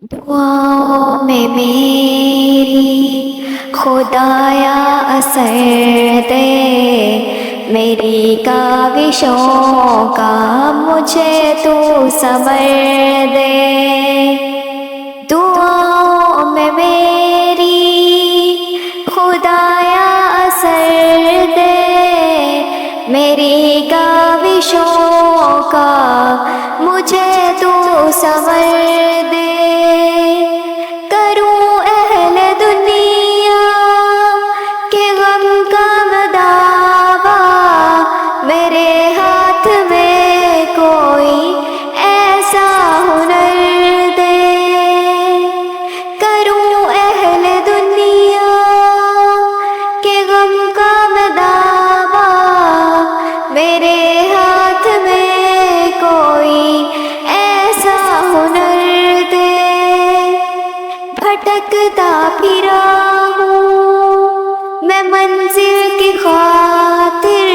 دعاؤں میں میری خدایا اثر دے، میری کاوشوں کا مجھے تو صبر دے۔ دعاؤں میں میری خدایا اثر دے، میری کاوشوں کا مجھے تو صبر دے۔ کروں اہل دنیا کے غم کا مداوا، میرے ہاتھ میں کوئی ایسا ہنر دے۔ کروں اہل دنیا کے غم کا مداوا، میرے ہاتھ میں کوئی ایسا ہنر دے۔ بھٹکتا پھرا ہوں میں منزل کی خاطر،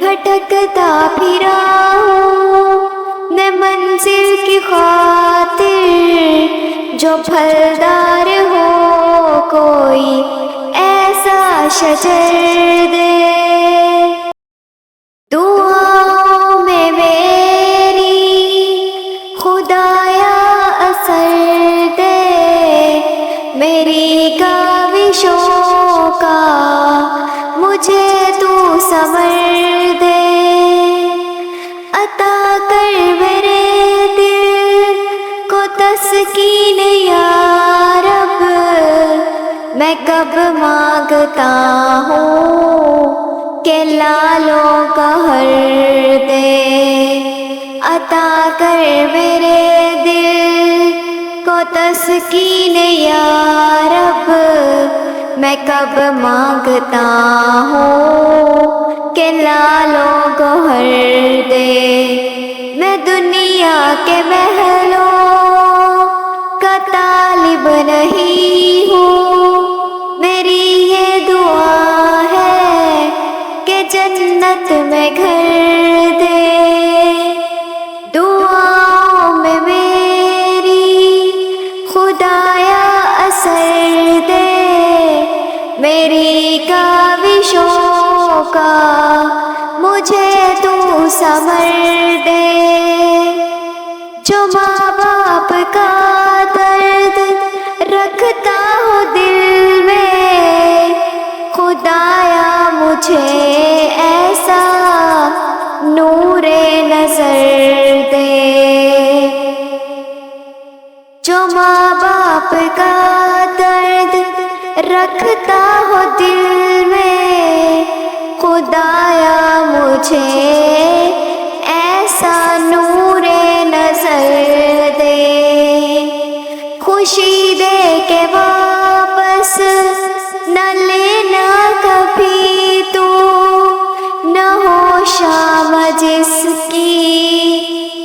بھٹکتا پھرا ہوں میں منزل کی خاطر، جو پھلدار ہو کوئی ایسا شجر دے۔ دعاؤں میں میری خدایا اثر دے، میری کاوشوں کا مجھے تو صبر دے۔ عطا کر میرے دل کو تسکین یا رب، میں کب مانگتا ہوں کہ لالوں کا ہر دے۔ عطا کر میرے دل کو تسکین یا رب، میں کب مانگتا ہوں کہ لالوں کو ہر دے۔ میں دنیا کے محلوں کا طالب نہیں ہوں، میری یہ دعا ہے کہ جنت میں گھر دے۔ دعاؤں میں میری خدایا اثر دے، میری کاوشوں کا مجھے تو صبر دے۔ جو ماں باپ کا درد رکھتا ہو دل میں، خدایا مجھے ایسا نور نظر دے۔ جو ماں باپ کا درد رکھتا ہو دل میں، خدایا مجھے ایسا نور نظر دے۔ خوشی دے کے واپس نہ لینا کبھی تو، نہ ہو شام جس کی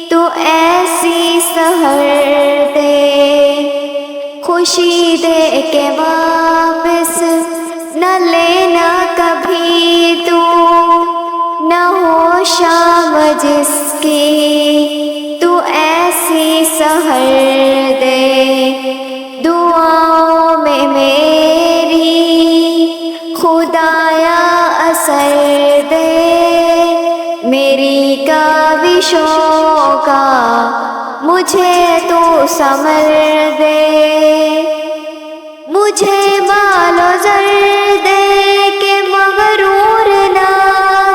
تو ایسی سحر دے۔ خوشی دے کے واپس نہ لینا کبھی تو، نہ ہو شام جس کی تو ایسی سحر دے۔ دعاؤں میں میری خدایا اثر دے، میری کاوشوں کا مجھے تو ثمر دے۔ مجھے مال و زر دے کے مغرور نہ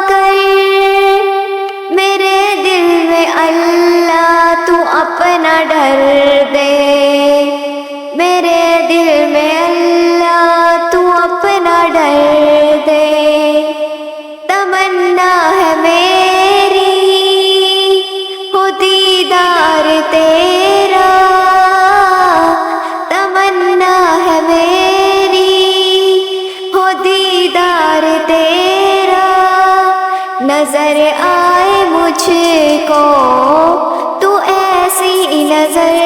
کر، میرے دل میں اللہ تو اپنا ڈر دے۔ میرے دل میں اللہ تو اپنا ڈر دے۔ تمنا ہے میری ہو دیدار تیرا، تمنا ہے میری ہو دیدار تیرا، نظر آئے مجھ کو تو ایسی نظر